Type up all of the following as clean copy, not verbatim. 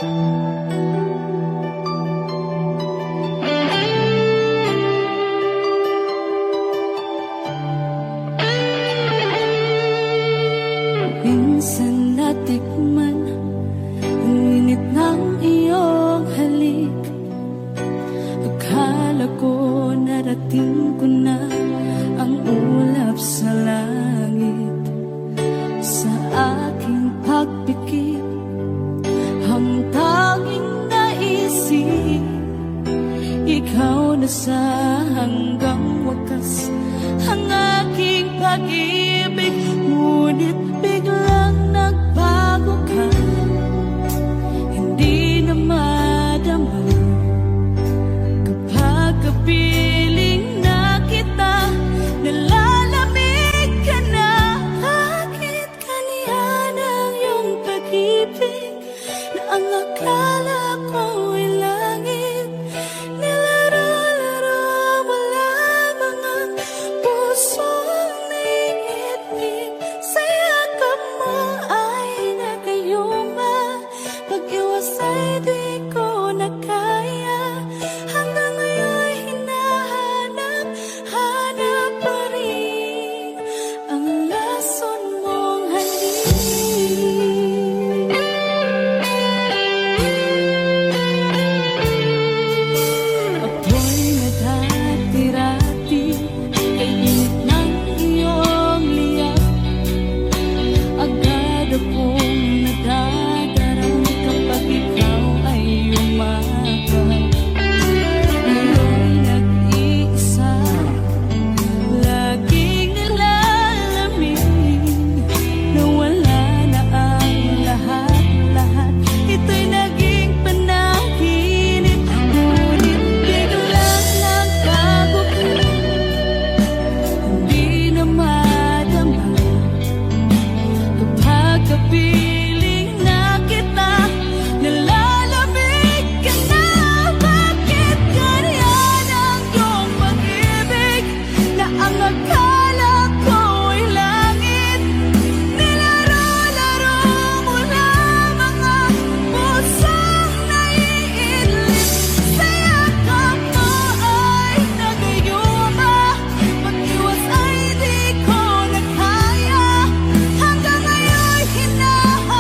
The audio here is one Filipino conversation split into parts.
Minsan natikman ang init ng iyong halik. Akala ko narating ko na ang ulap sa langit. Sa aking pagpikit, ang tanging naisip, ikaw na sa hanggang wakas ang aking pag-ibig. Ngunit biglang nagbago ka, hindi na madama kapag kapiling na kita, nalalamig ka na. Bakit kaniyan ang iyong pag-ibig na ang akala ko'y langit? Nilaro-laro mo lamang ang pusong naiibig. Sa yakap mo ay nagayuma, pag-iwas ay di ko na kaya. Hanggang ngayon hinahanap pa rin ang lason mong halik. Ako'y nadati-rati kay init ng iyong liyak. Agad akong nadadarang kapag ikaw ay umapaw. Ngayon nag-iisa, laging nalalamin na wala na ang lahat-lahat. Ito'y naging panaginip, ngunit biglang nagbago ka, hindi na madama kapag kapiling na kita, nalalamig ka na. Bakit ganyan ang iyong pag-ibig na ang akala ko'y langit? Nilaro-laro mo lamang ang pusong naiidlip. Sa yakap mo ay nagayuma, pag-iwas ay di ko na kaya. Hanggang ngayon hinahanap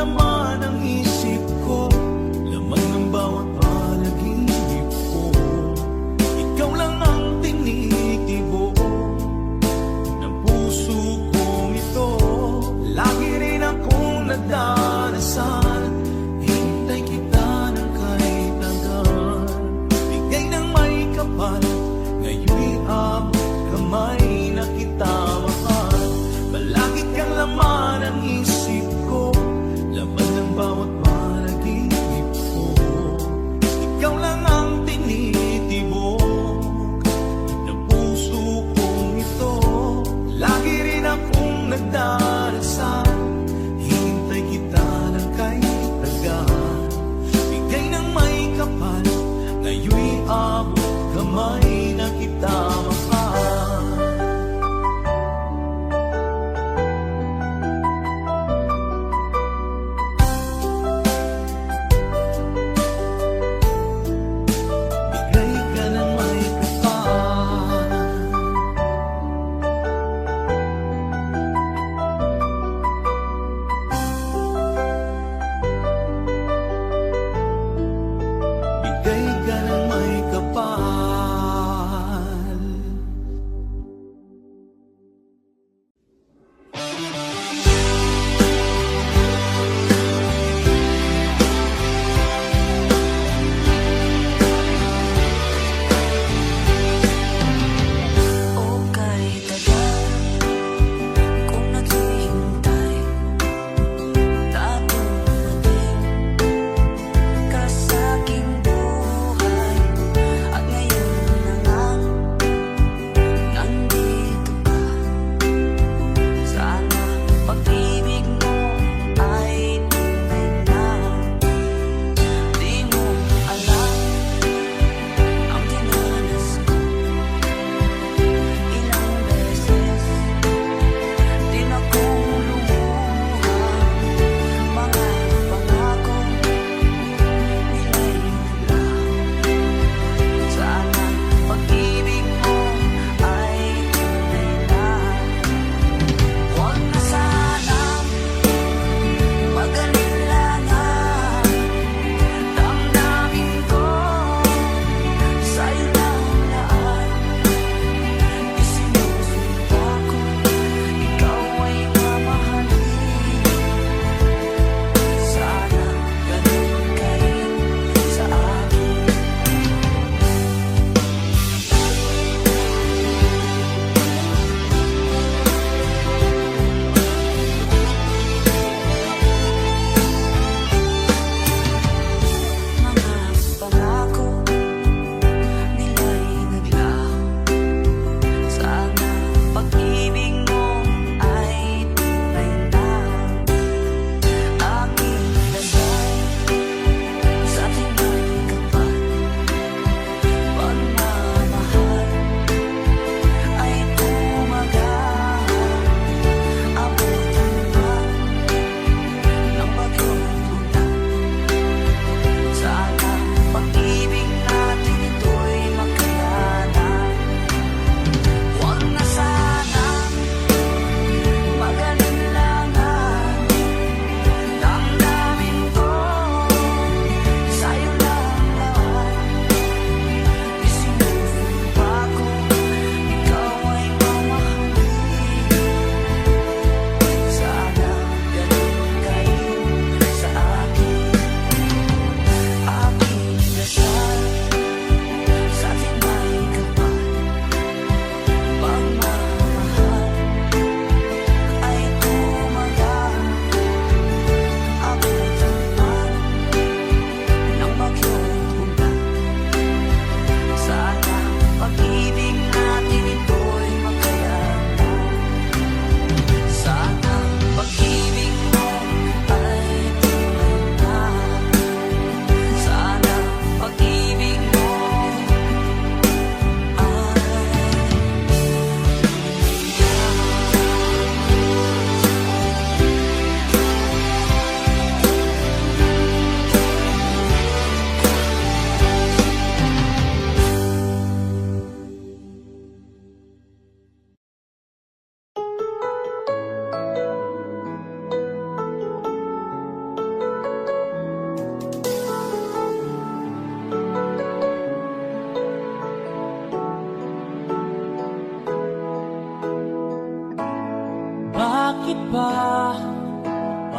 laman ng isip ko, laman ng bawat panaginip ko. Ikaw lang ang tinitibo ng puso kong ito. Lagi rin akong nagdarasal, hintay kita ng kahit hanggan. Bigay ng may kapal, ngayon'y abot kamay na kita mahal. Palagi kang laman ng isip ko, laman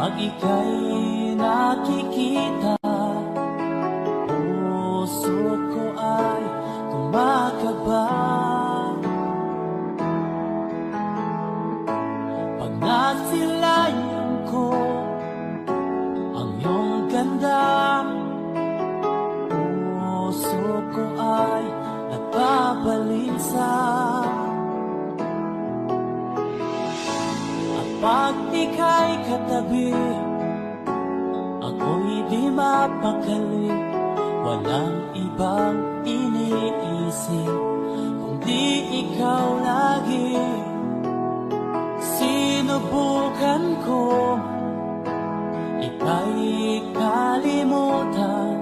Pag ika'y nakikita, puso ko ay kumakaba. Pag nasilayan ko ang iyong ganda, puso ko ay nagbabalisa. At pag ika'y katabi, ako'y di mapakali. Walang ibang iniisip kundi ikaw lagi. Sinubukan ko ika'y kalimutan,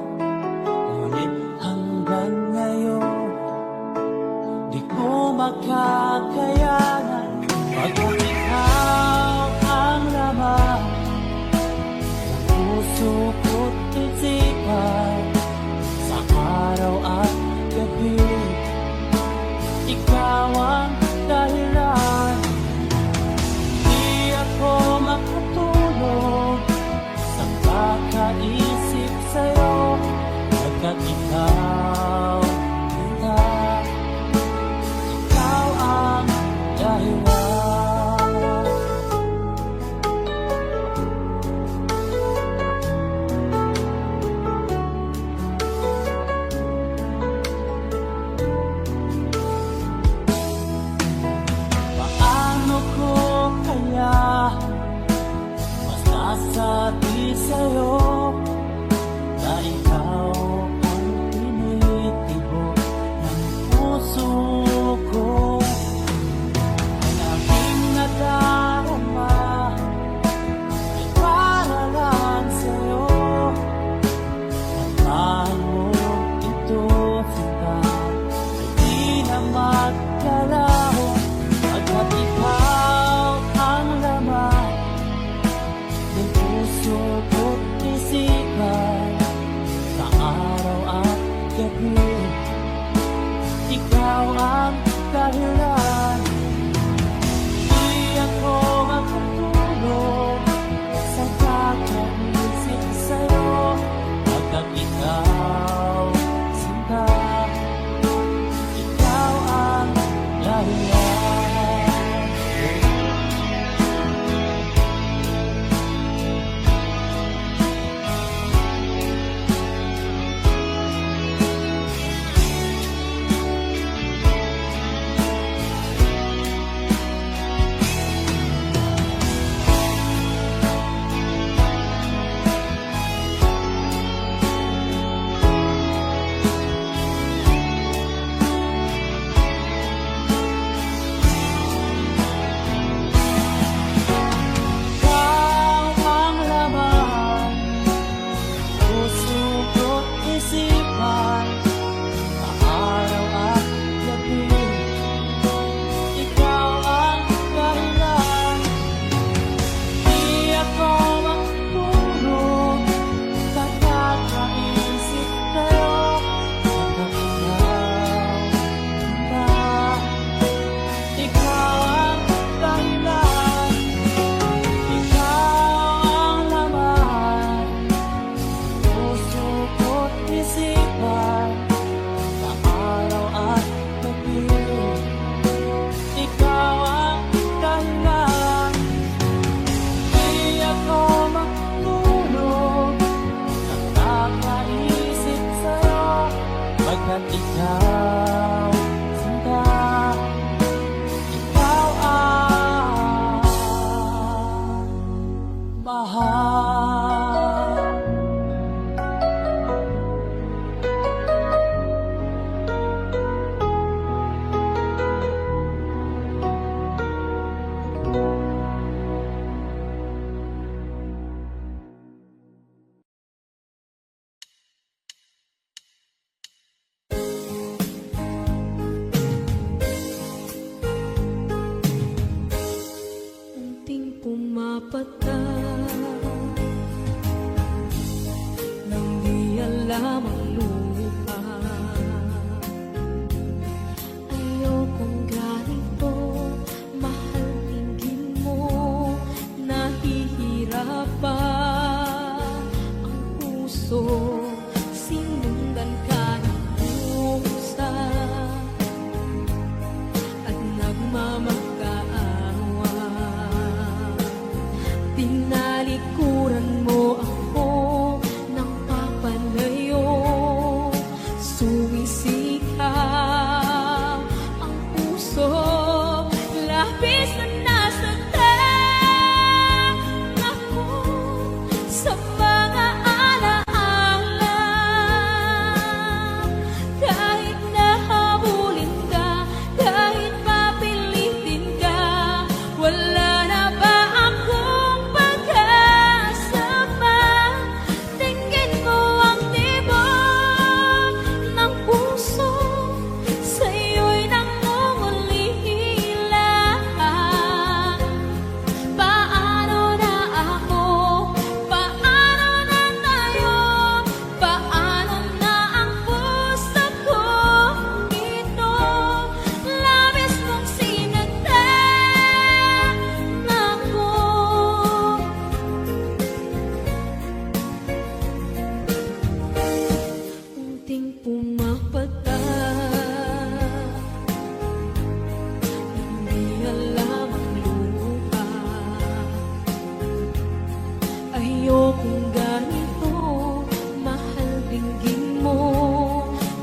ngunit hanggang ngayon di ko makakayanan. Pagkat ikaw ang laman ng puso ko't isipan, sa araw at gabi ikaw ang dahilan. Di ako makatulog sa kakaisip sa'yo, pagkat ikaw, ikaw ang dahilan. Paano ko kaya masasabi sa'yo na ikaw ang tinitibok ng puso ko? Ang aking nadarama ay para lang sa'yo. At mo ito, sinta, ay di na magkalaho. Pagkat ikaw ang laman ng puso ko't isipan, sa araw at gabi ikaw ang dahilan. Di ako makatulog sa kakaisip sa'yo, pagkat ikaw, sinta, ikaw ang dahilan. Ikaw ang laman, puso ko't isipan, sa araw at gabi ikaw ang dahilan. Di ako makatulog sa kakaisip sa'yo, pagkat ikaw ang dahilan. Ikaw ang laman, puso ko't isipan, sa araw at gabi ikaw ang dahilan. Di ako makatulog sa kakaisip sa'yo, pagkat ikaw, sinta, ikaw ang mahal. Unting pumapatay nang di alam ang lupa. Ayokong ganito, mahal, tingin mo, nahihirapan. puso, sinundan ka ng pusa at nagmamakaawa. Tinalikuran mo ako ng papalayo, sumisigaw ang puso, labis na nasaktan ako sa mga alaala. Kahit nahabulin ka, kahit papilitin ka, wala na ba akong pag-asa pa? Tingin mo ang tibok ng puso, sa'yo'y nangungulila. Paano na ako? Paano na tayo? Paano na ang puso kong ito? Labis mong sinaktan ako. Unting pumapata, hindi alam ang luha. Ayokong ganito, mahal dinggin mo,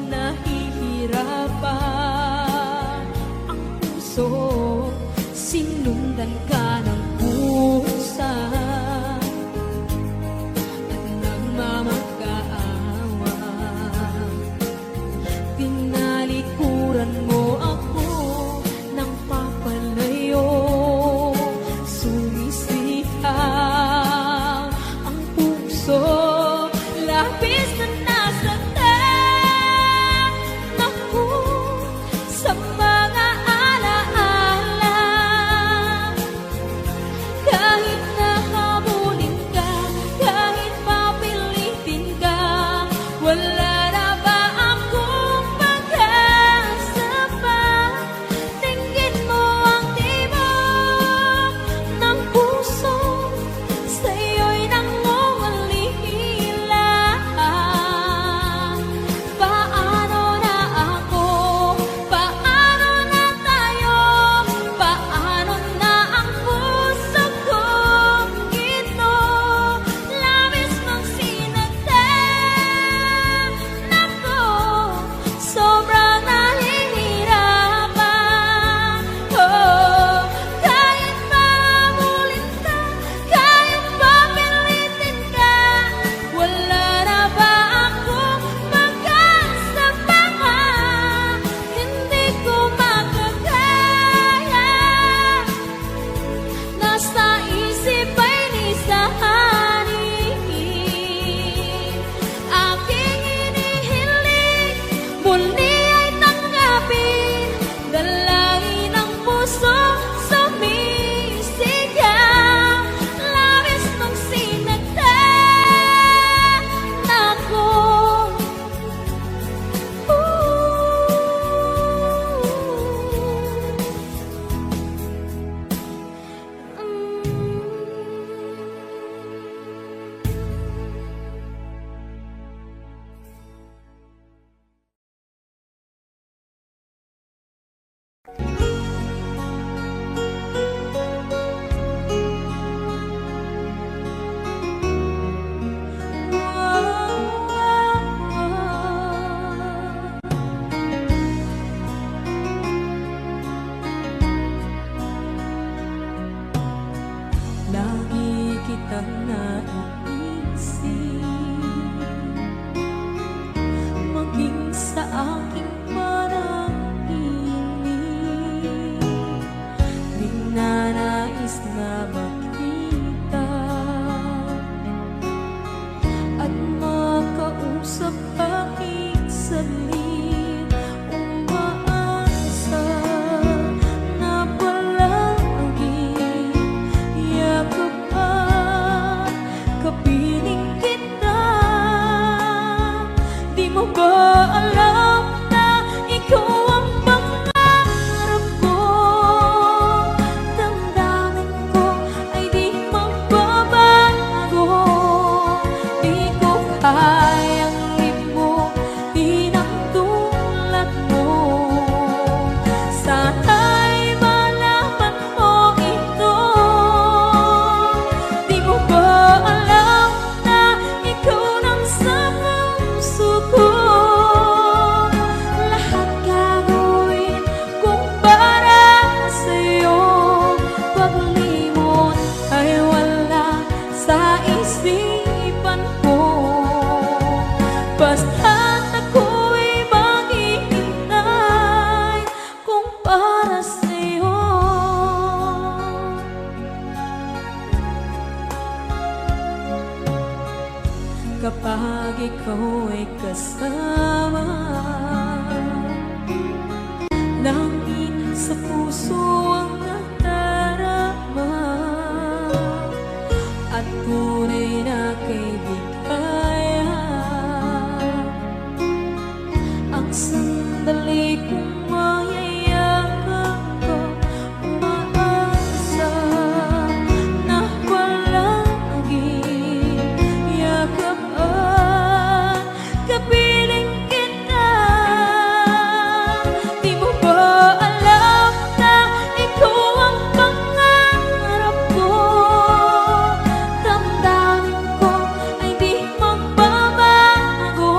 nahihirapan ang puso, sinundan ka ng pusa at nagmamakaawa. Tinalikuran mo ako ng papalayo, sumisigaw ang puso. kapag ikaw ay kasama. Langit sa puso ang nadarama at tunay na kaibigan. Ang sandali kong mayayakap ko, umaasa na palaging yakap at kapiling kita. Di mo ba alam na ikaw ang pangarap ko? Damdamin ko ay di magbabago.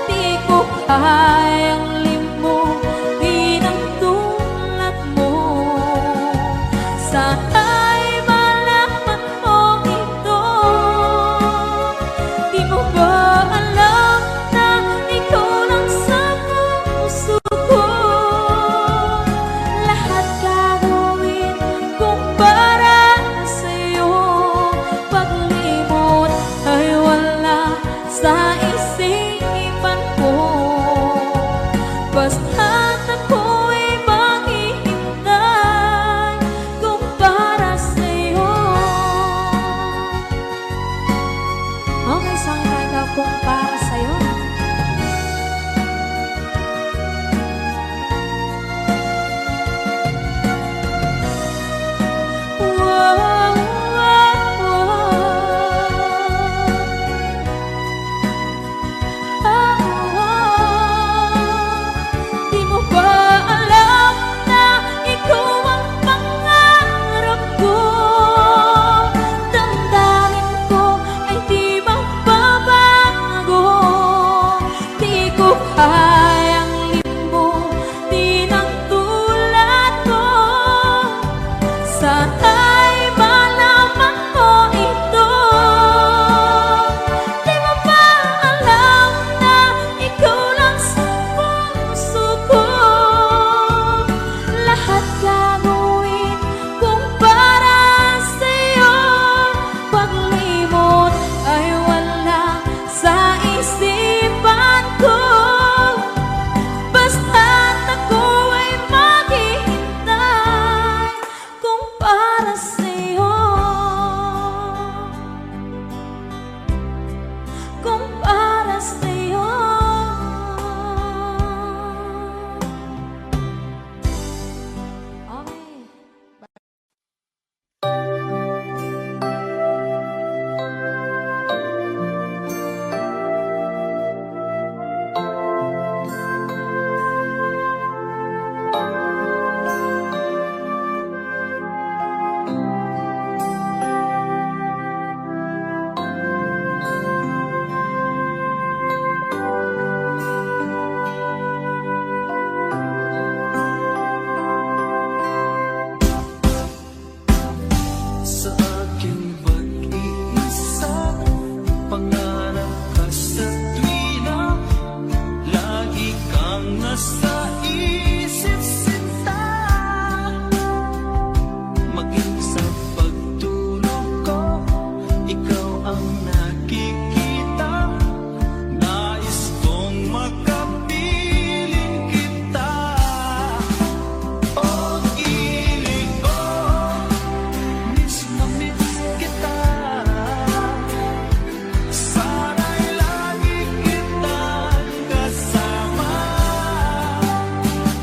Di ko kayang limutin ang tulad mo. Sana'y malaman mo ito. Di mo ba alam na ikaw lang sa puso ko? Lahat gagawin kung para sa'yo. Paglimot ay wala sa isipan ko. Basta't ako'y maghihintay kung para sa'yo. Okay, saan tayo kung para sa'yo? Wow, wow, Di mo ba alam na ikaw ang pangarap ko? Damdamin ko ay di magbabago. Di ko kayang limutin ang tulad ko. Sana'y malaman mo ito. Di mo ba alam na ikaw lang sa puso ko? Lahat gagawin kung para sa'yo. Paglimot ay wala sa isipan ko. Basta't ako ay maghihintay kung para sa'yo. Kung para sa'yo. Okay. Sa aking pag-iisa, pangarap ka sa tuwina. Lagi kang nasa isip sinta. Maging sa pagtulog ko, ikaw ang nakikita. Nais kong makapiling kita. Oh, ilig ko, miss na miss kita. Sana'y lagi kitang kasama.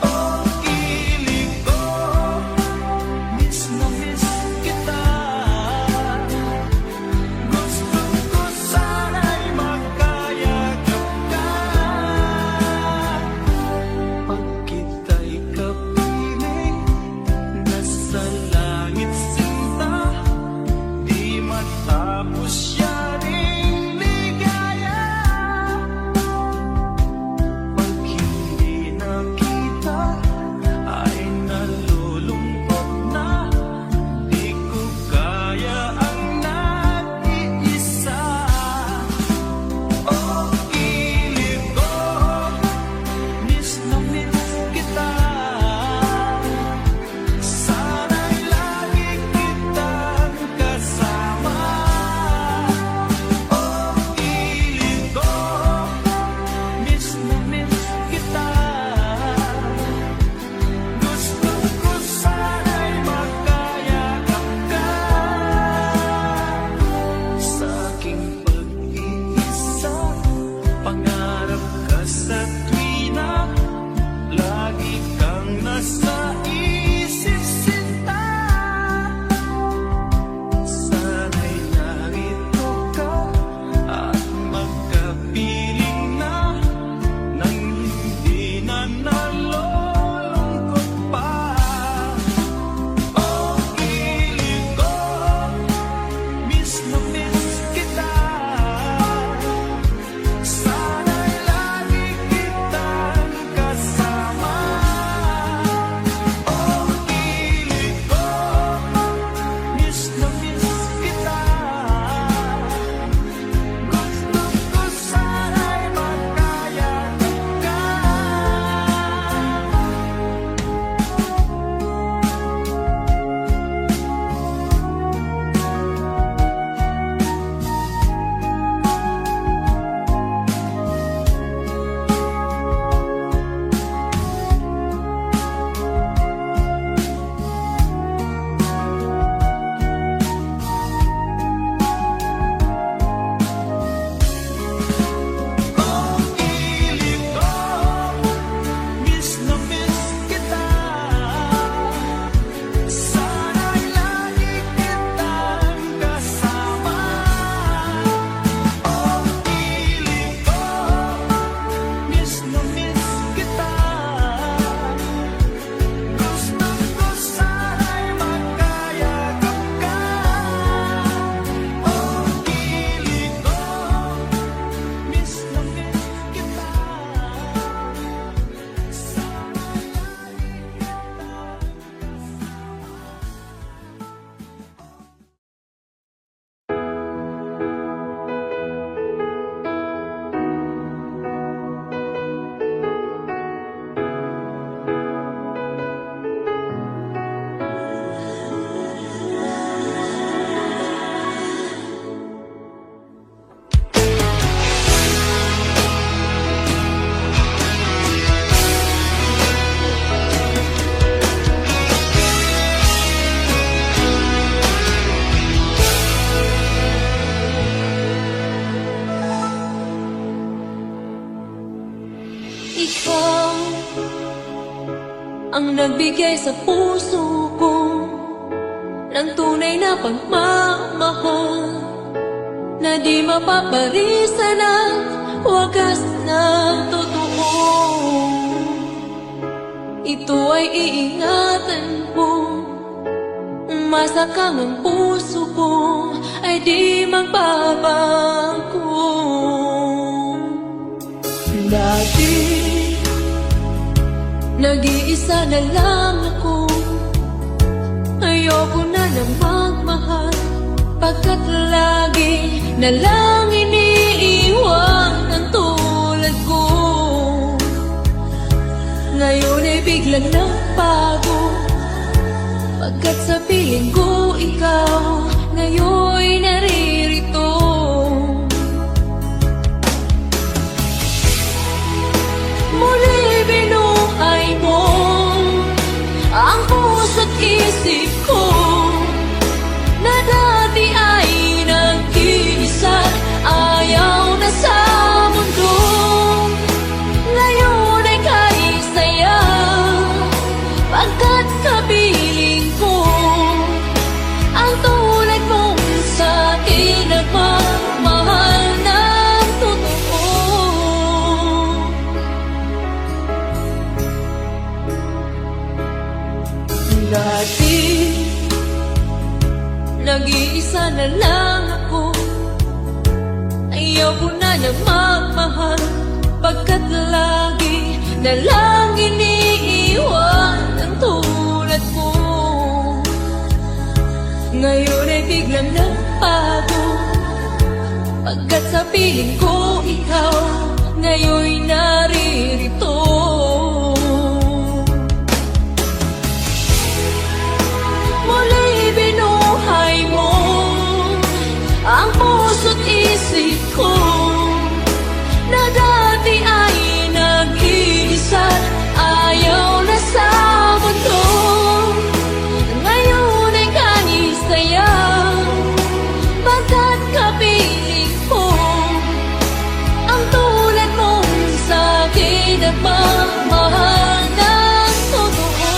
Oh, ilig ko, miss na miss kita. Gusto ko sana'y magkayakap ka. Pag kita'y kapiling, nasa langit sinta. Di matapos yaring ligaya. Pag hindi nakita, ay nalulungkot na. Di ko kaya ang nag-iisa. Oh, ilig ko, miss na miss kita. Sana'y lagi kitang kasama. ang nagbigay sa puso ko ng tunay na pagmamahal na di mapaparisan at wagas na totoo. Ito ay iingatan ko, umasa kang ang puso ko ay di magbabago. Dati nag-iisa na lang ako, ayoko na magmahal, pagkat lagi na lang iniiwan ang tulad ko. Ngayon ay biglang nagbago, pagkat sa piling ko ikaw ngayon'y naririto. Muli binuhay mo ang puso't isip ko na dati ay nag-iisa, ayaw na sa mundo. Ngayon ay kahit saya, pagkat kapiling ko ang tulad mong sa'kin nagmamahal ng totoo. Dati nag-iisa na lang ako, ayaw ko na magmahal, pagkat lagi na lang iniiwan ang tulad ko. Ngayon ay biglang nagbago, pagkat sa piling ko ikaw ngayon'y naririto. Muli binuhay mo ang puso't isip ko na dati ay nag-iisa, ayaw na sa mundo. Ngayon ay kahit saya, pagkat kapiling ko ang tulad mong sa'kin nagmamahal ng totoo.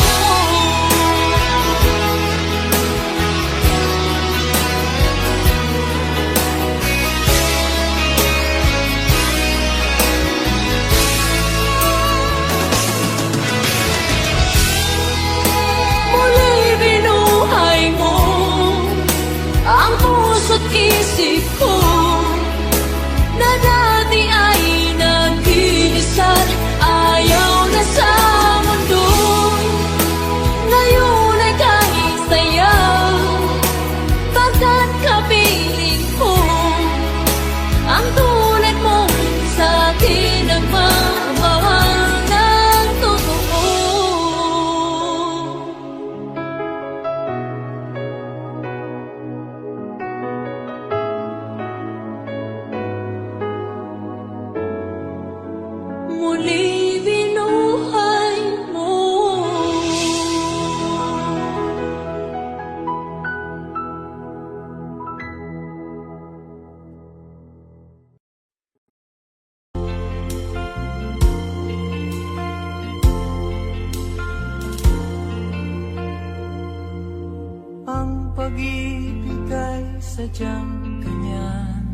Muli binuhay mo ang puso't isip ko na dati ay nag-iisa, ayaw na sa mundo. Ngayon ay kahit saya, pagkat kapiling ko ang tulad mong sa'kin nagmamahal ng totoo. Muli binuhay mo. Ang pag-ibig ay sadyang ganyan,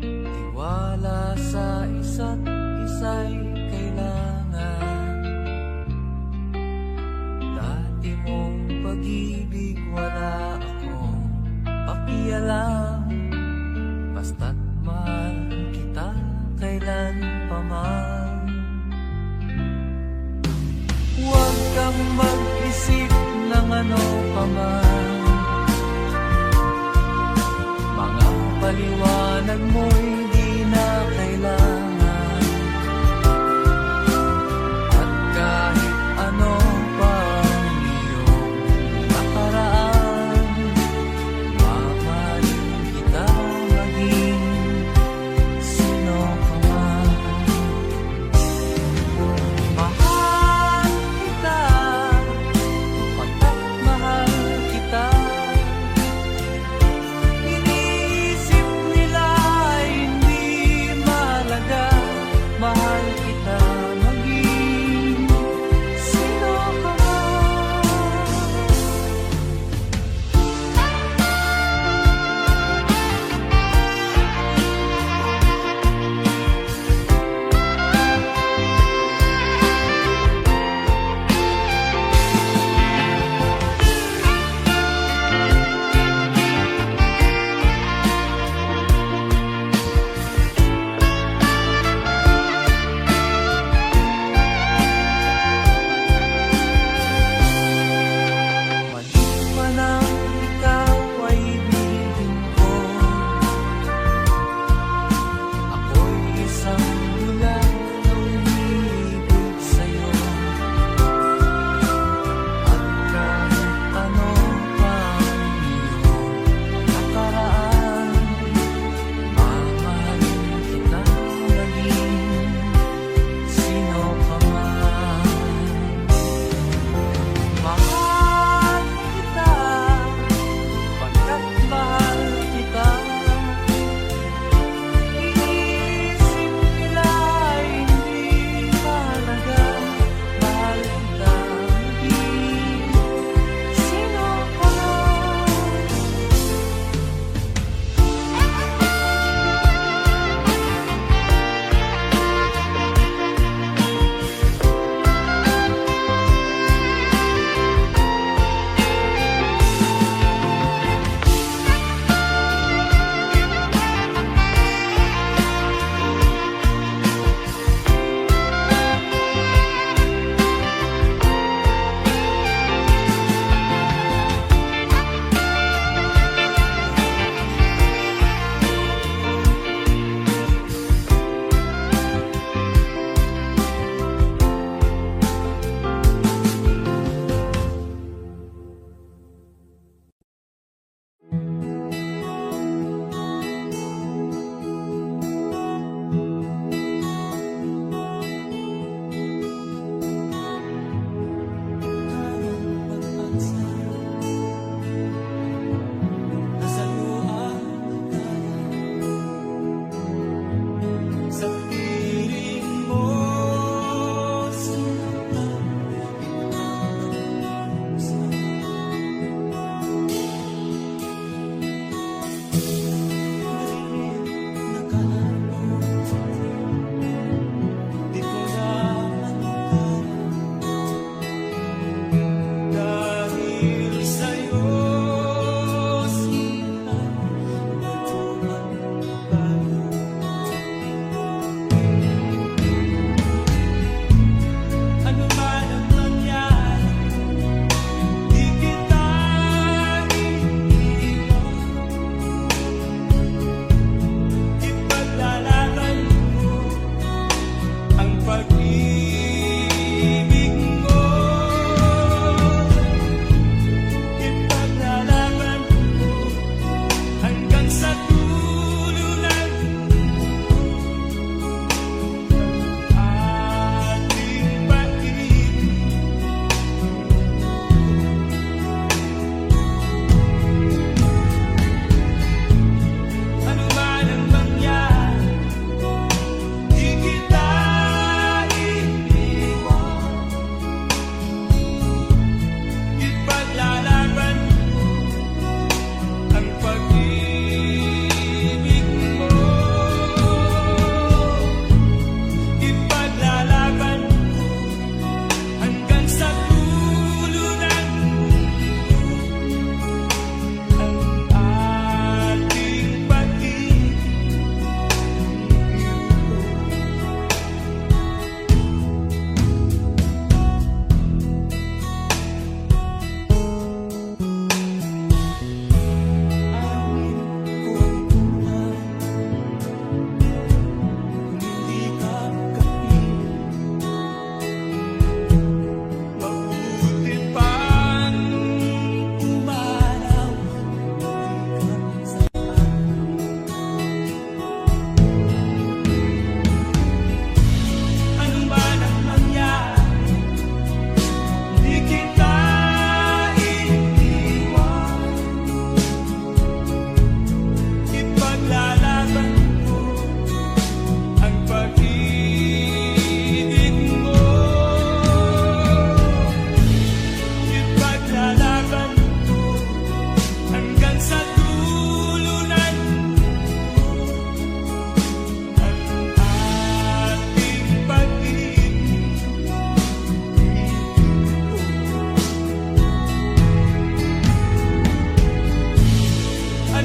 tiwala sa isa't isa'y kailangan. Dati mong pag-ibig wala akong pakialam, basta't mahal kita kailan pa man. Huwag kang mag-isip ng ano pa man, mga paliwanag mo'y di na kailangan. At kahit ano pa ang iyong nakaraan, mamahalin kita maging sino ka man. Mahal kita, pagkat mahal kita.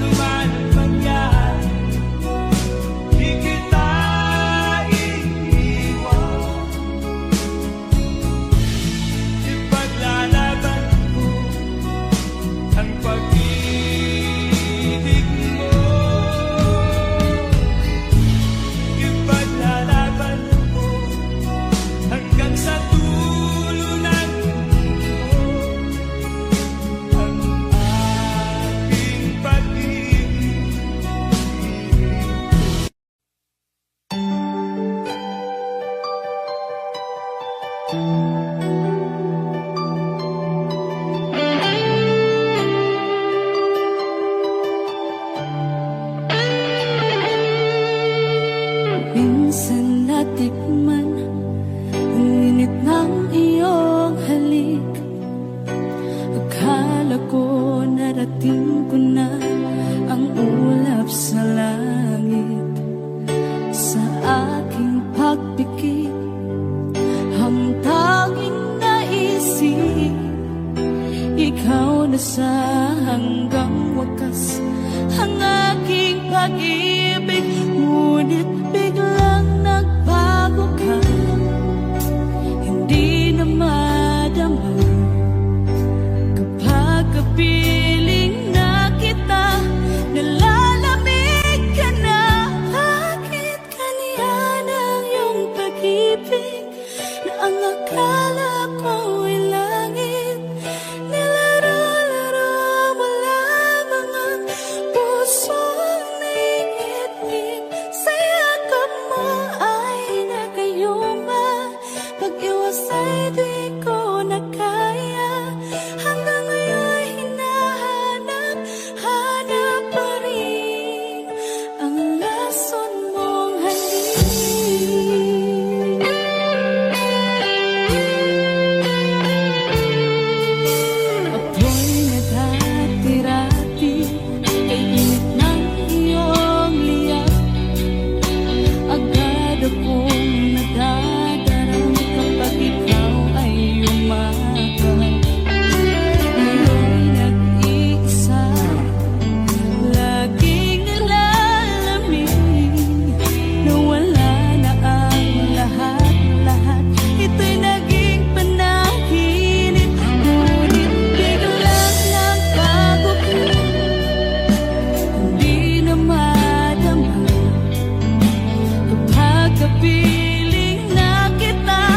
ano man mangyari, di kita iiwan. Ipaglalaban ko ang pag-ibig mo. Ipaglalaban ko hanggang sa dulo ng mundo ang aking pag-ibig. Minsan natikman ang init ng iyong halik. Akala ko narating ko na ang ulap sa langit. Sa aking pagpikit, ang tanging naisip, ikaw na sa hanggang wakas ang aking pag-ibig. Ngunit biglang nagbago ka, hindi na madama kapag kapiling na kita, nalalamig ka na. Bakit ganyan ang iyong pag-ibig na ang akala ko ay langit? Nilaro-laro mo lamang ang pusong naiibig. Sa yakap mo ay nagayuma, pag-iwas ay di ko na kaya. Hanggang ngayon hinahanap, hanap pa rin ang lason mong halik. Ako'y naghatirati kay init ng iyong liyak. Agad akong nadadarang kapag ikaw ay umagal. Ngayon nag-iisa, laging nalalamig, nawala na ang lahat-lahat. Ito'y naging panaginip, ngunit biglang nagbago ka, hindi na madama kapag kapiling na kita,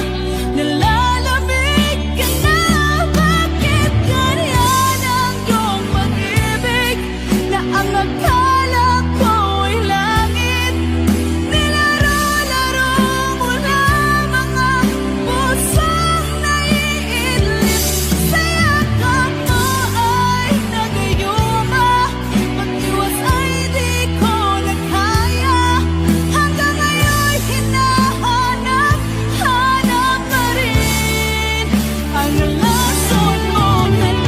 nalalamig ka na. Bakit ganyan ang iyong pag-ibig na ang akala ko ay langit? Nilaro-laro mo lamang ang pusong naiidlip. Sa yakap mo ay nagayuma, pag-iwas ay di ko na kaya. Hanggang ngayon hinahanap, hanap pa rin ang lason mong halik.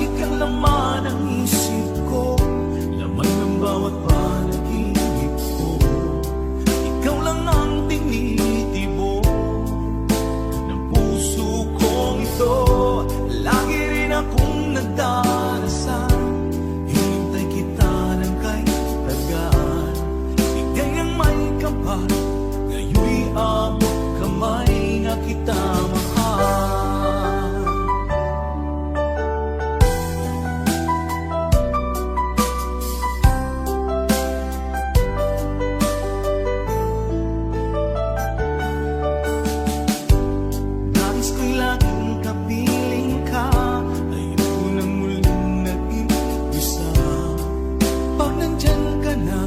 Palagi kang laman ng isip ko, laman ng bawat panaginip ko. Ikaw lang ang tinitibok ng puso kong ito. Lagi rin akong nagdarasal, hinintay kita ng kay tagaan. Bigay ng may kapal, ngayon'y abot kamay na kita mahal. Nais ko'y laging kapiling ka, ayoko nang muling nag-iisa. Pag nandyan ka na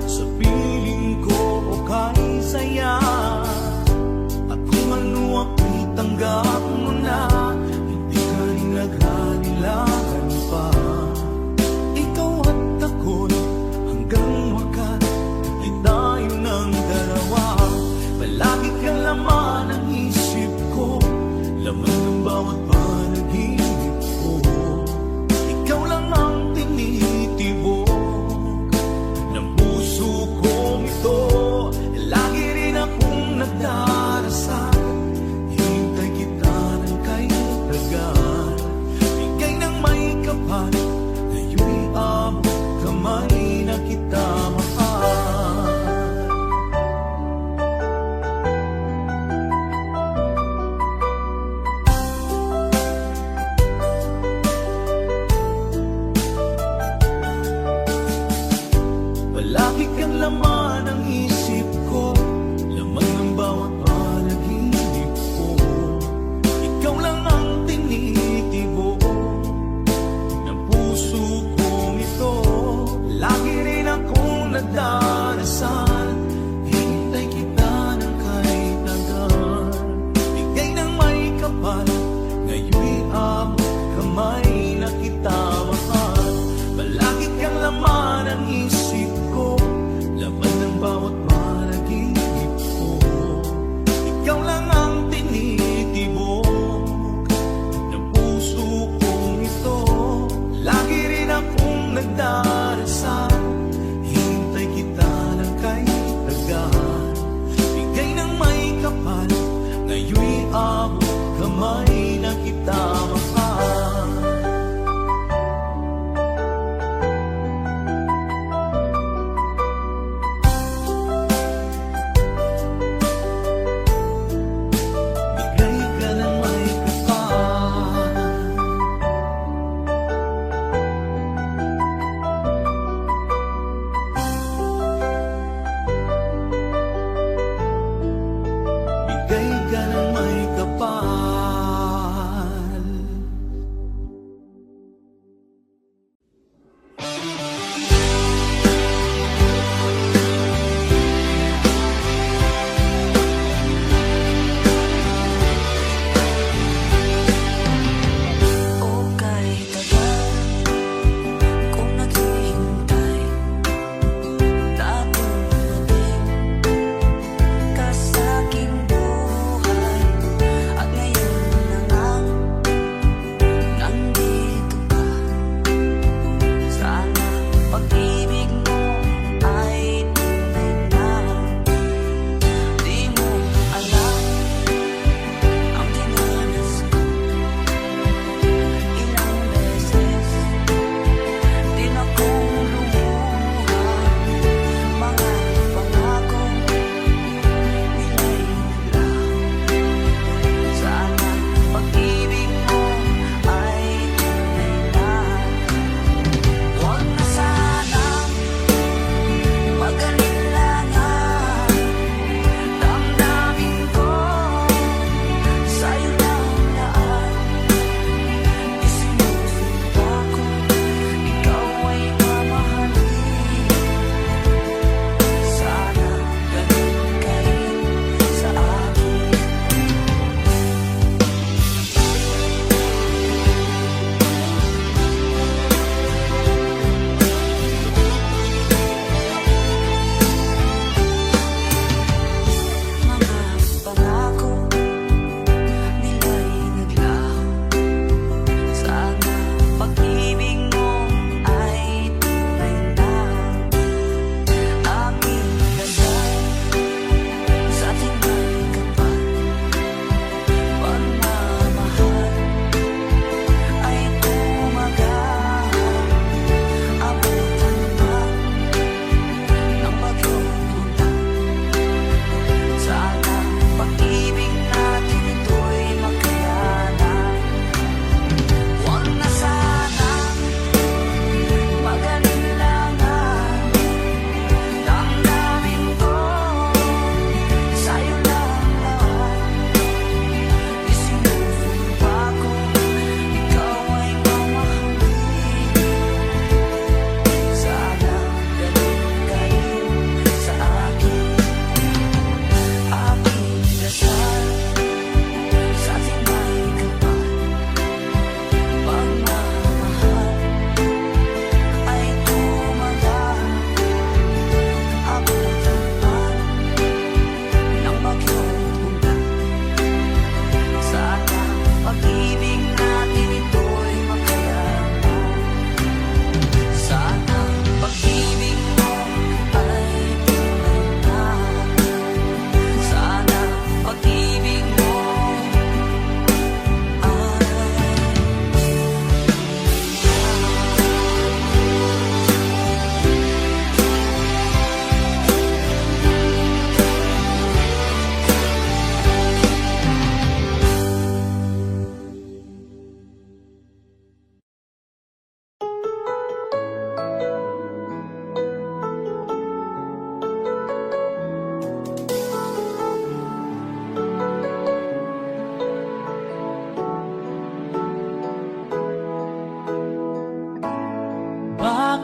sa piling ko, okay saya. At kung ano ako'y tanggap mo na, hindi ka rin naghanilangan pa. Ikaw at ako'y hanggang wakas ay tayo ng dalawa. Palagi kang laman ng isip ko, laman ng bawat panaginip ko. Ikaw lang ang tinitibok ng puso kong ito. Lagi rin akong nagdarasal, hinintay kita ng kay tagaan. Bigay ng may kapal, ngayon'y abot kamay na kita mahal. Palagi kang laman ng isip ko, laman ng bawat panaginip ko. Ikaw lang ang tinitibok ng puso kong ito. Lagi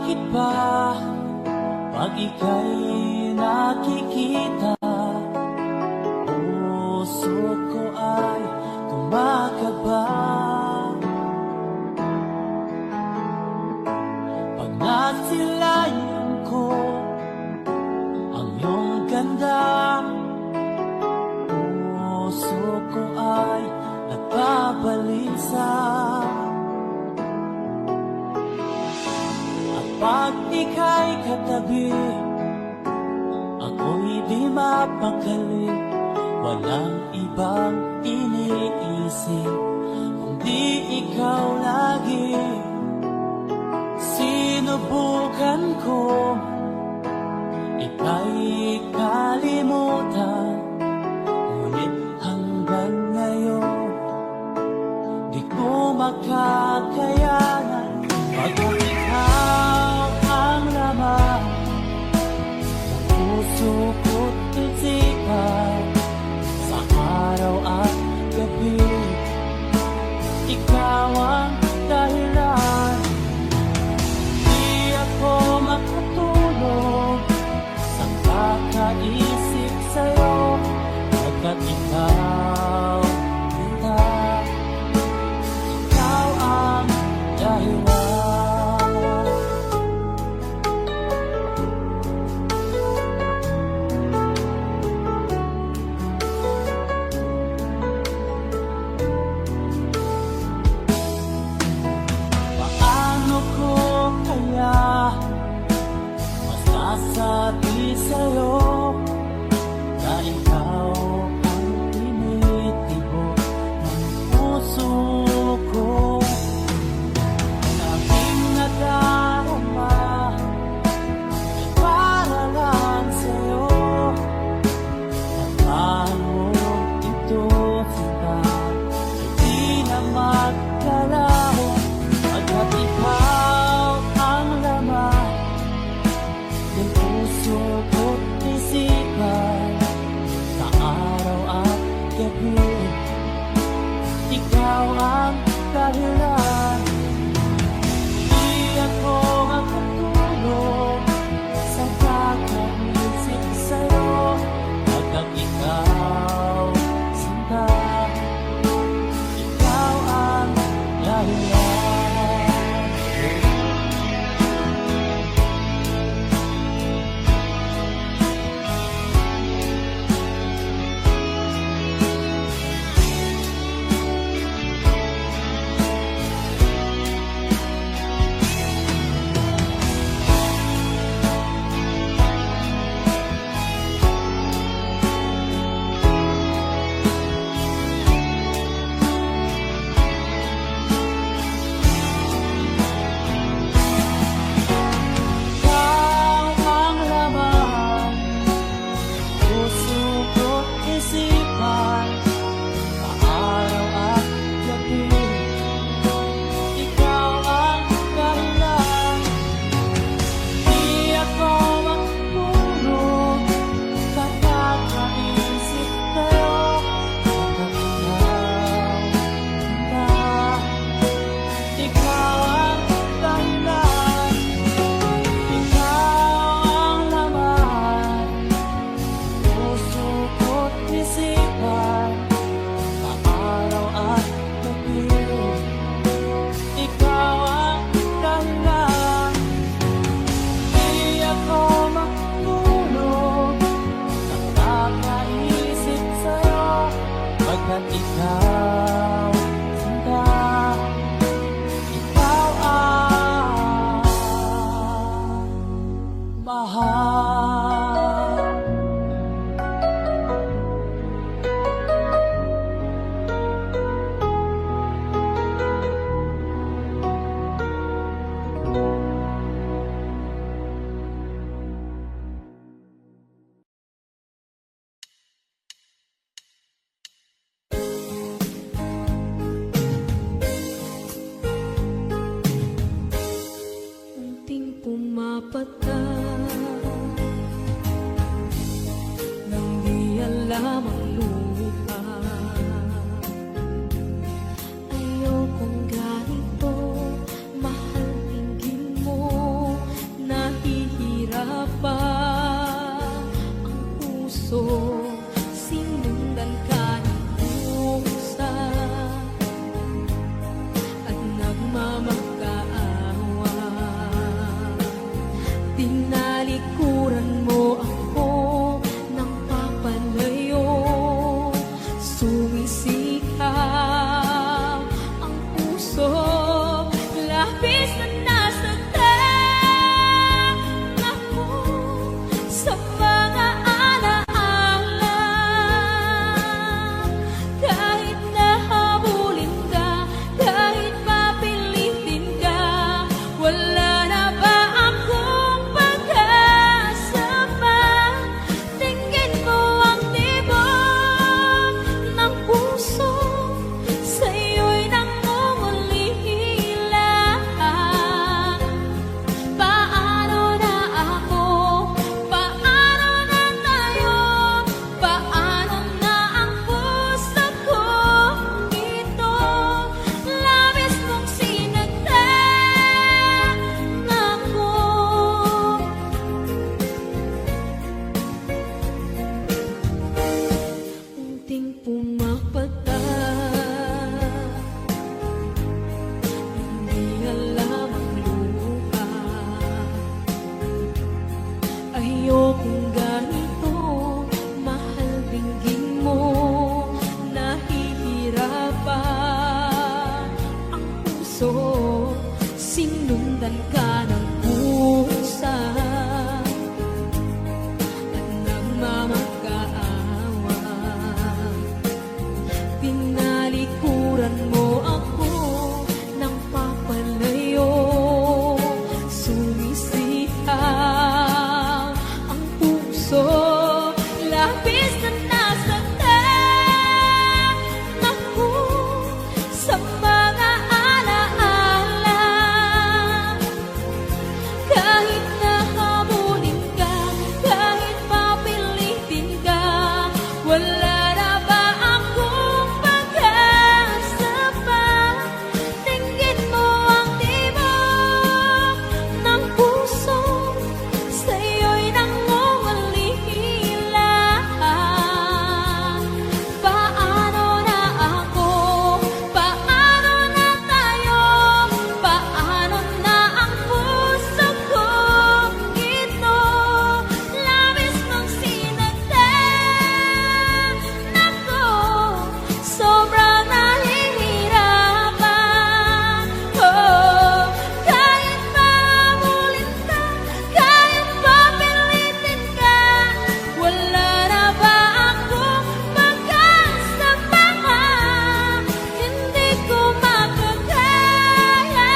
bakit ba pag ika'y nakikita, puso ko ay kumakaba? Pag nasilayan ko ang iyong ganda, puso ko ay nagbabalisa. At pag ika'y katabi, ako'y di mapakali. Walang ibang iniisip kundi ikaw lagi. Sinubukan ko ika'y kalimutan, ngunit hanggang ngayon di ko makakayanan. Pagkat ikaw ang laman ng puso ko't isipan, sa araw at gabi ikaw ang dahilan. Di ako makatulog sa kakaisip sa'yo, pagkat ikaw, ikaw ang dahilan. Paano ko kaya masasabi sa'yo na ikaw ang tinitibok ng puso ko? Ang aking nadarama ay para lang sa'yo. At mo ito, sinta, ay di na magkalaho. Pagkat ikaw ang laman ng puso ko't isipan, sa araw at gabi ikaw ang dahilan. Di ako makatulog sa kakaisip sa'yo, pagkat ikaw, sinta, ikaw ang dahilan. Ikaw ang laman, puso ko't isipan, sa araw at gabi ikaw ang dahilan. Di ako makatulog sa kakaisip sa'yo, pagkat ikaw ang dahilan. Ikaw ang laman, puso ko't isipan, sa araw at gabi ikaw ang dahilan. Di ako makatulog sa kakaisip sa'yo, pagkat ikaw, sinta, ikaw ang mahal. Unting pumapata nang di alam ang lupa. Ayokong ganito, mahal tingin mo. labis na nasaktan ako sa mga alaala. Kahit nahabulin ka, kahit papilitin ka, wala na ba akong pag-asa pa? Tingin mo ang tibok ng puso, sa'yo'y nangungulila. Paano na ako? Paano na tayo? Paano na ang puso kong ito? Labis mong sinagtan ako. Unting pumapata, hindi alam ang luha. Ayokong ganito, mahal, dinggin mo. Nahihirapan ang puso, sinundan ka ng pusa at nagmamakaawa. Tinalikuran mo ako ng papalayo, sumisihaw ang puso, labis na nasaktan ako sa mga alaala. Kahit nahabulin ka, kahit papilitin ka, wala na ba akong pag-asa pa? Tingin mo ang tibok ng puso, sa'yo'y nangungulila. Paano na ako? Paano na tayo? Paano na ang puso kong ito? Labis mong sinagtan ako, sobrang nahihirapan. Oh, kahit mahabulin ka, kahit papilitin ka, wala na ba akong pag-asa pa? Hindi ko makakaya,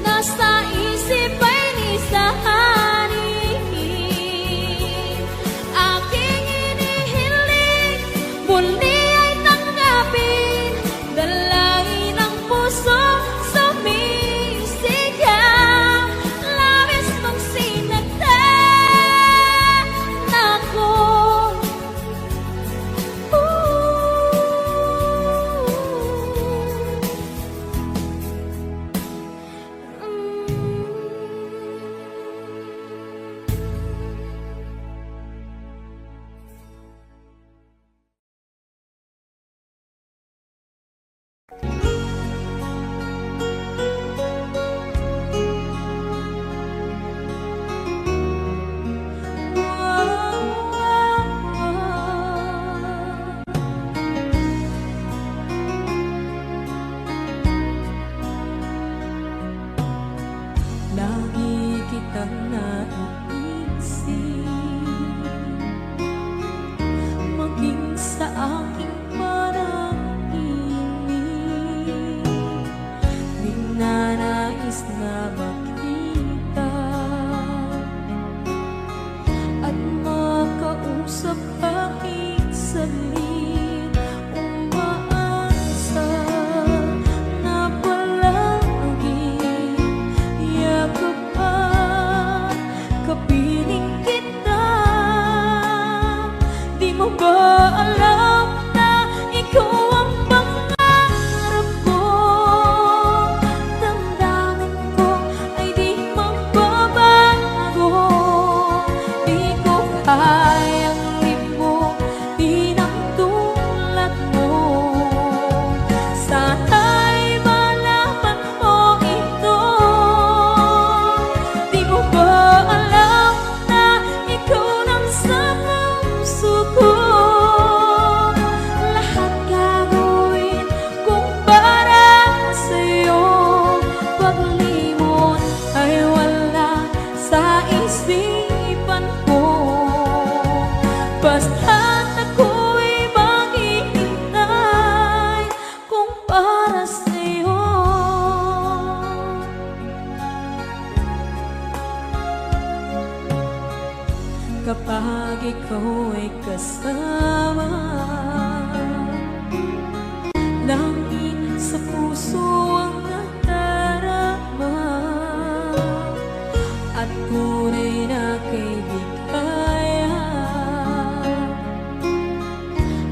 nasa isip ay nisahanin. Aking inihiling, muli ay tanggapin, dalangin ang puso, sumisigaw. Labis mong sinagtan ako. Lagi kitang naiisip, maging sa aking panaginip. Di na nais na makita at makausap kahit saglit. Umaasa na palagi yakap at kapiling kita. Di mo ba alam na ikaw ang pangarap ko? Damdamin ko kapag ikaw ay kasama. Langit sa puso ang nadarama at tunay na kaibigan.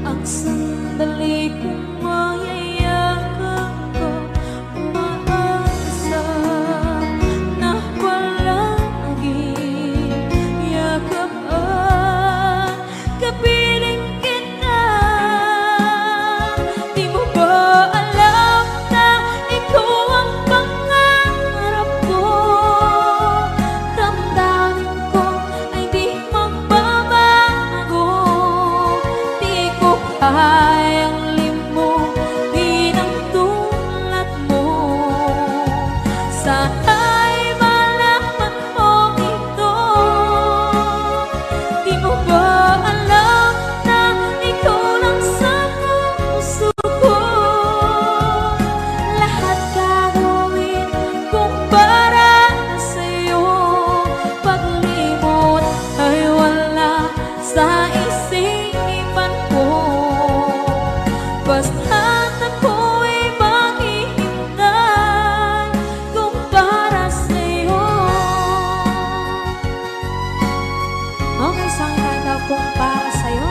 Ang sandali kong mayayakap ko, umaasa na palaging yakap at kapiling kita. Di mo ba alam na ikaw ang pangarap ko? Damdamin ko ay di magbabago. Di ko kayang limutin ang tulad mo. Sana'y malaman mo ito. Di mo ba alam na ikaw lang sa puso ko? Lahat gagawin kung para sa'yo. Paglimot ay wala sa isipan ko. Basta't ako'y maghihintay kung para sa'yo. Ang isang kanta kung para sa'yo.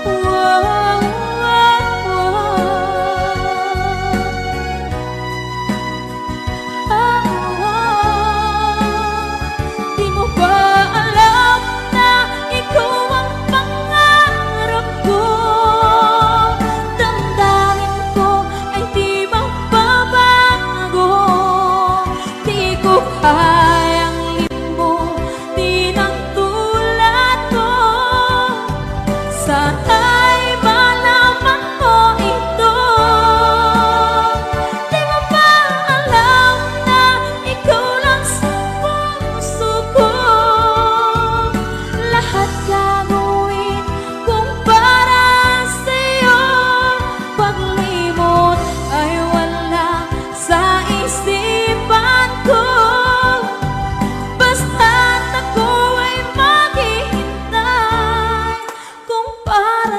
Wow, wow, Di mo ba alam na ikaw ang pangarap ko? Damdamin ko ay di magbabago. Di ko kayang limutin ang tulad ko. Sana'y malaman mo ito. Di mo ba alam na ikaw lang sa puso ko? Lahat gagawin kung para sa'yo. Paglimot ay wala sa isipan ko. Basta't ako ay maghihintay kung para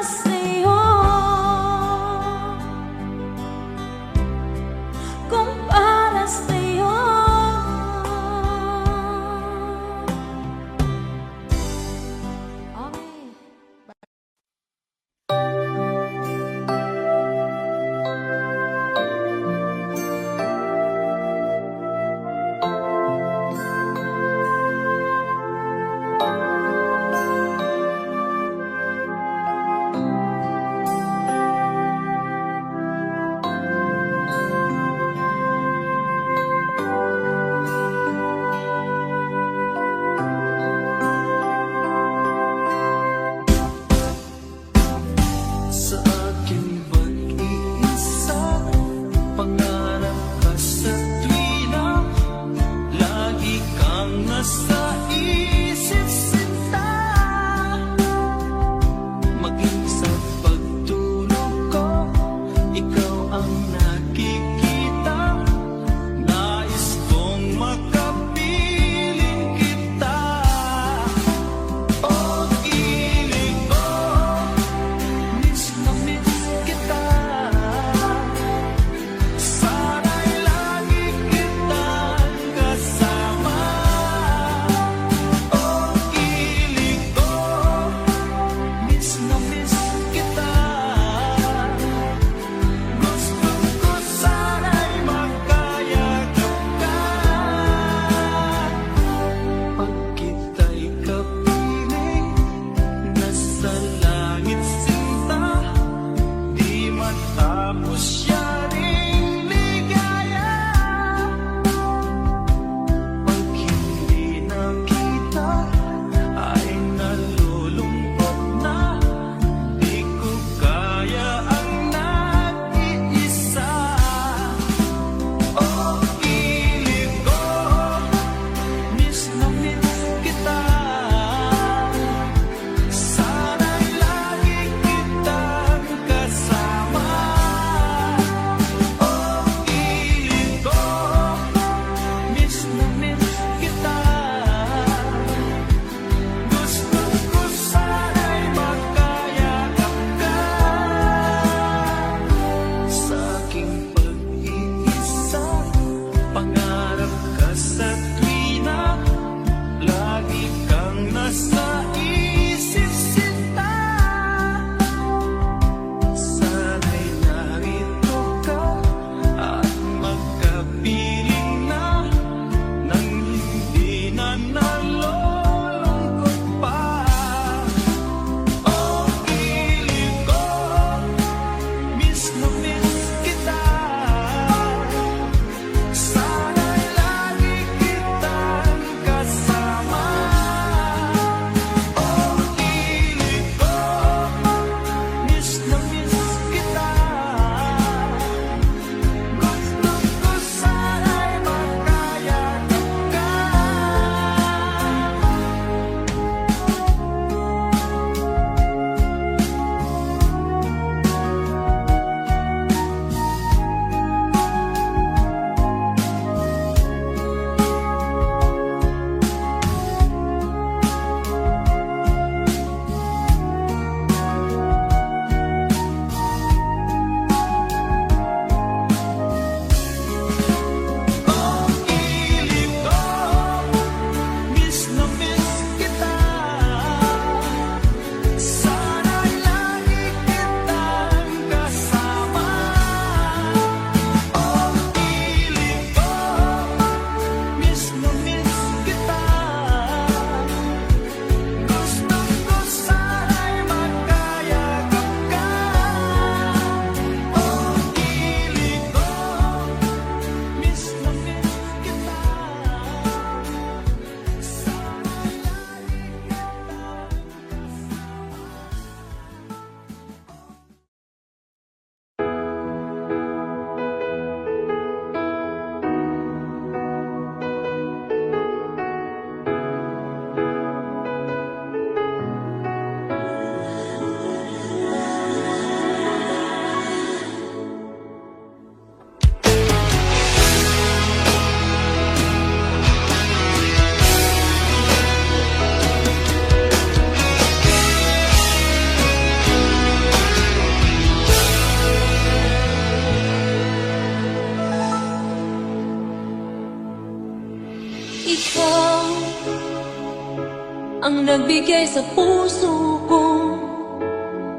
ang nagbigay sa puso ko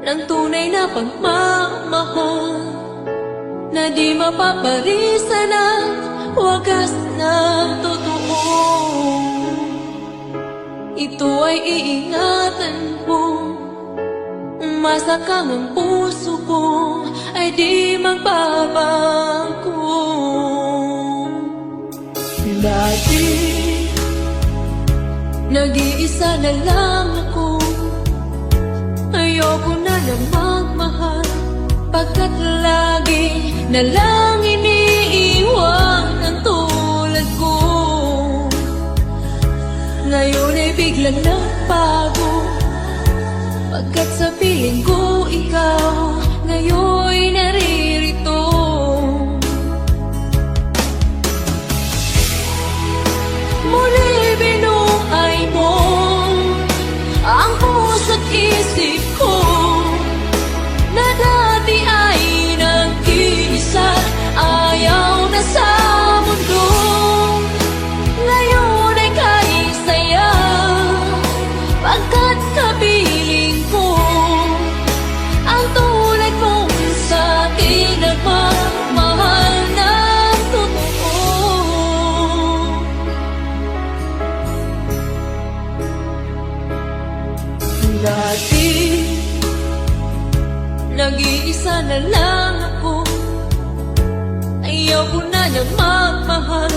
ng tunay na pagmamahal na di mapaparisan at wagas na totoo. Ito ay iingatan ko, masakang ang puso ko ay di magbabago. Dati, nag-iisa na lang ako, ayoko na lang magmahal, pagkat lagi na lang iniiwan ang tulad ko. Ngayon ay biglang nagbago, pagkat sa piling ko ikaw ngayon'y naririto. Muli binuhay mo ang puso't isip ko na dati ay nag-iisa, ayaw na sa mundo. Ngayon ay kahit saya, pagkat kapiling ko ang tulad mong sa'kin nagmamahal ng totoo. Dati, nag-iisa na lang ako, ayaw ko na niyang magmahal,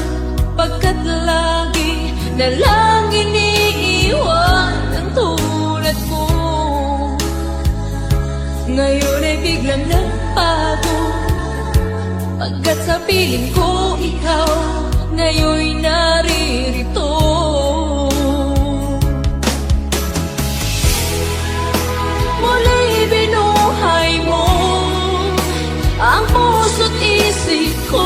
pagkat lagi na lang iniiwan ang tulad ko. Ngayon ay biglang nagbago, pagkat sa piling ko ikaw ngayon'y naririto. Muli binuhay mo ang puso't isip ko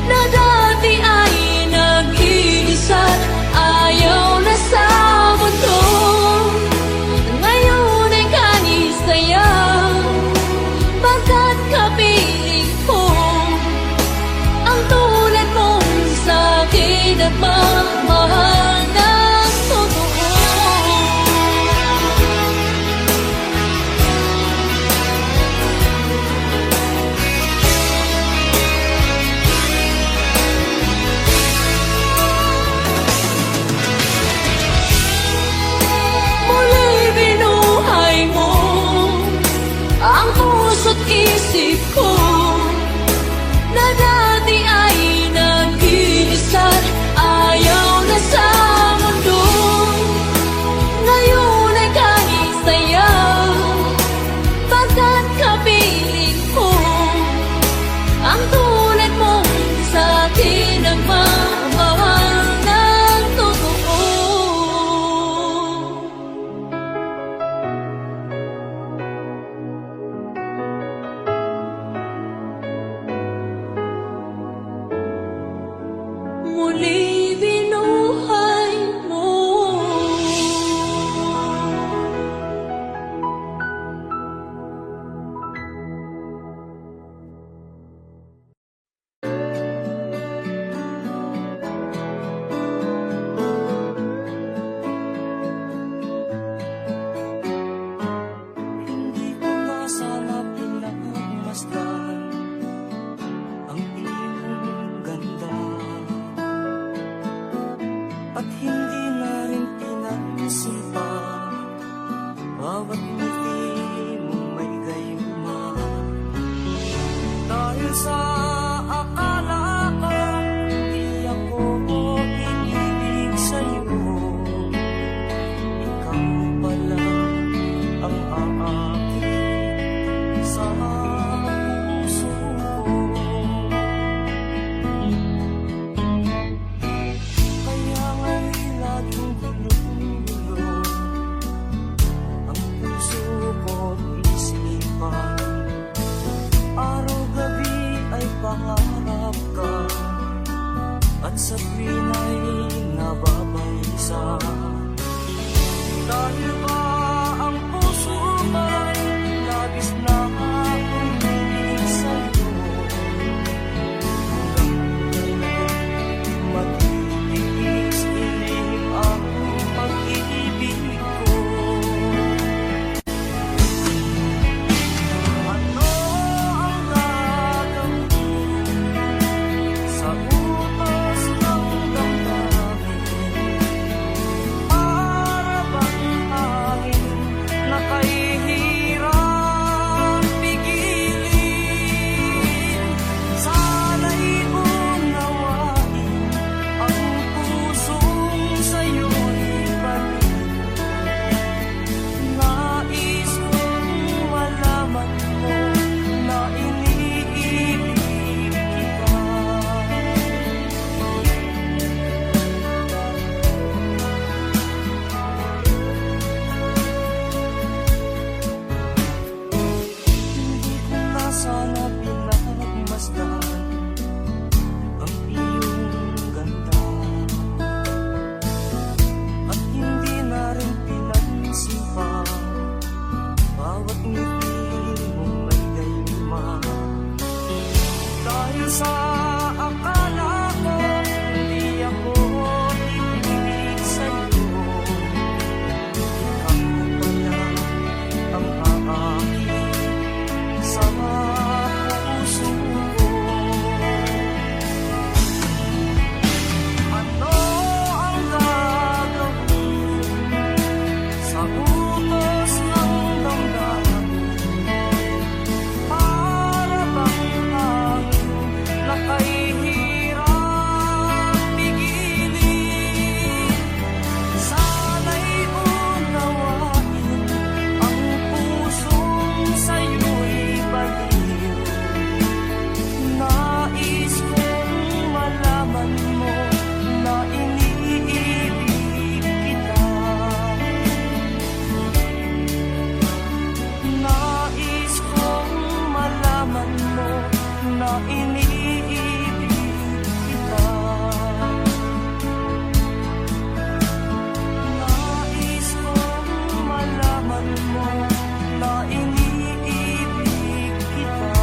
na dati ay nag-iisa, ayaw na sa mundo. Ngayon ay kanisaya, pagkat kapiling ko ang tulad mong sa'kin at magmahal ng totoo. Muli binuhay mo ang puso't isip ko na dati ay nag-iisa, ayaw na sa mundo. Ngayon ay kahit saya, pagkat kapiling ko ang tulad mong sa'kin nagmamahal ng totoo. Muli binuhay mo. Hindi ko na sana pinagmasdan ang iyong ganda, at hindi na rin pinag-isipan bawat ngiti mong may gayuma. Dahil sa akala ko di ako iibig sa'yo, ikaw pala ang aakit sa puso ko. Kaya nga'y laging gulo-gulo ang puso ko't isipan. Araw-gabi ay iniibig kita. Nais kong malaman mo na iniibig kita.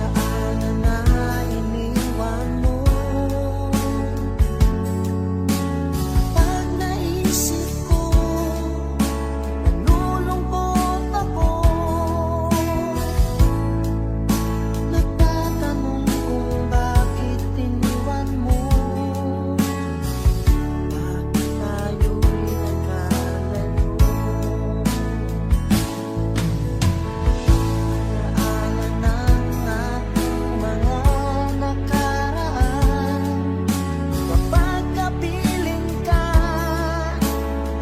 Alaala na iniwan mo. Pag naisip ko, nalulungkot ako. Nagtatanong kung bakit iniwan mo. Bakit tayo'y nagkalayo? Alaala ng ating mga nakaraan. Kapag kapiling ka,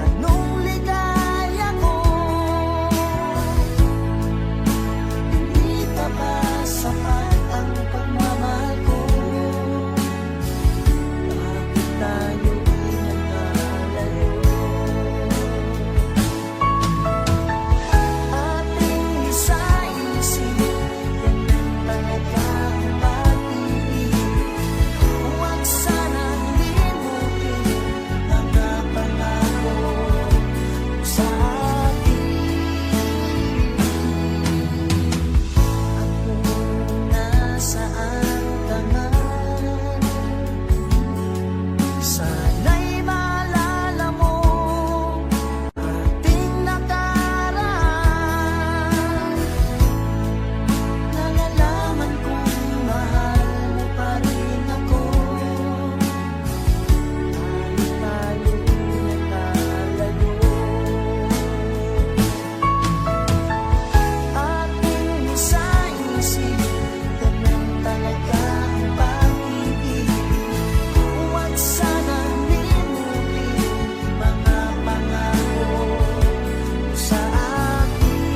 anong ligaya ko? Hindi ka ba sapat ang pagmamahal ko? Bakit tayo'y nagkalayo? Ating isa-isip, ganyan talaga ang pag-ibig. Huwag sanang limutin mga pangako sa atin. At kung nasaan ka man, sana'y maalala mo ating nakaraan. Nalalaman kong mahal mo pa rin ako. Kahit tayo'y nagkalayo. Ating isa-isip, ganyan talaga ang pag-ibig. Huwag sanang limutin mga pangako sa atin.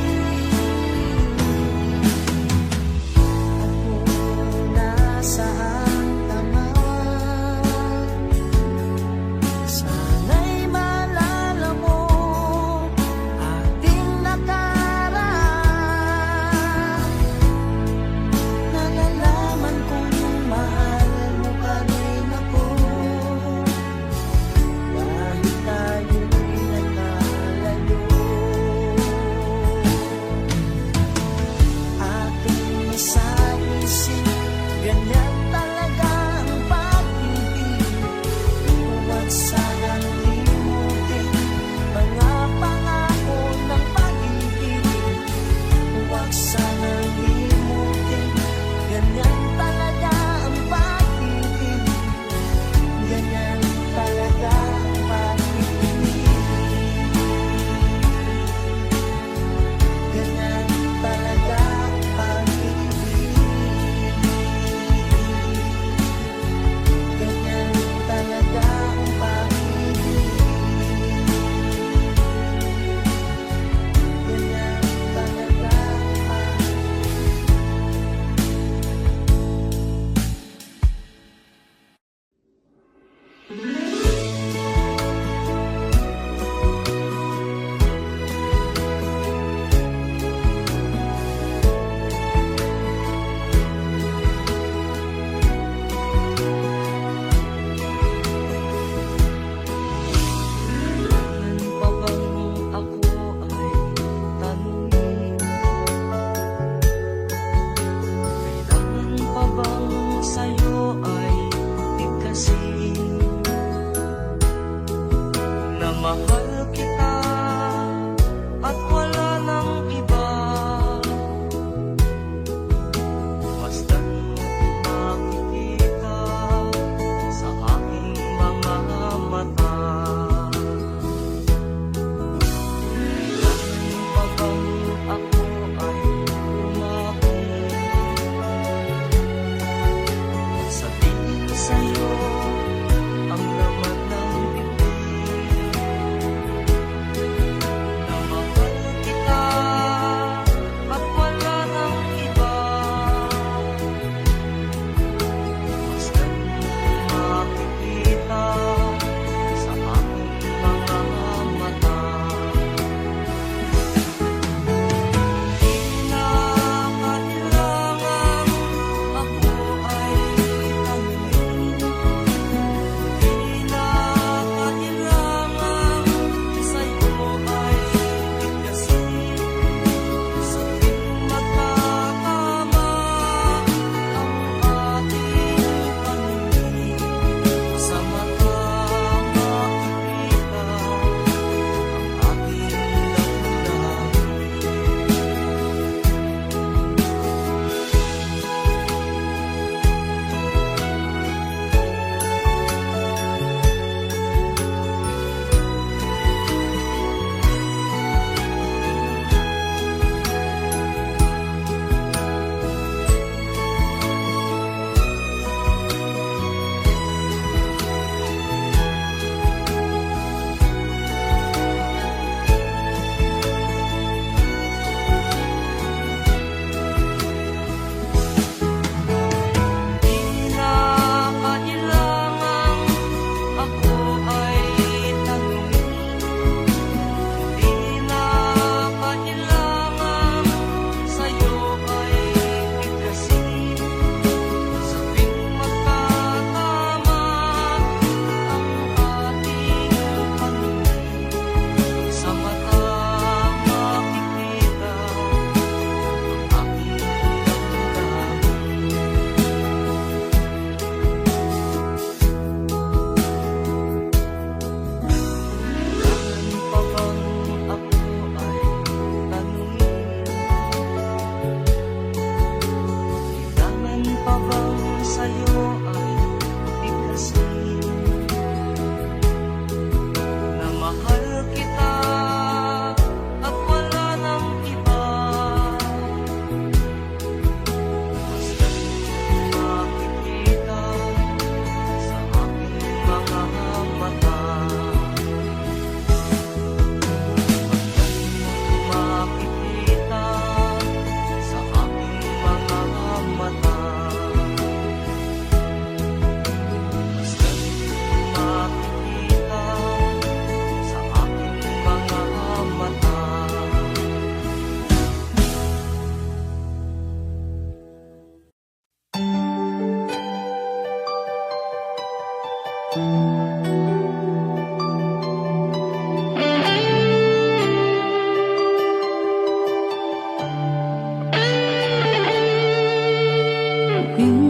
At kung nasaan ka man, sana'y maalala mo ating nakaraan. Nalalaman kong mahal mo pa rin ako. Kahit tayo'y nagkalayo. Ating isa-isip, ganyan talaga ang pag-ibig. Huwag sanang limutin mga pangako ng pag-ibig. Huwag sanang limutin, ganyan talaga ang pag-ibig. Ganyan talaga ang pag-ibig. Ganyan talaga ang pag-ibig.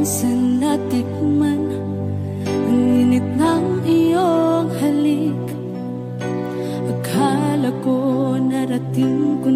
minsan natikman ang init ng iyong halik. Akala ko narating ko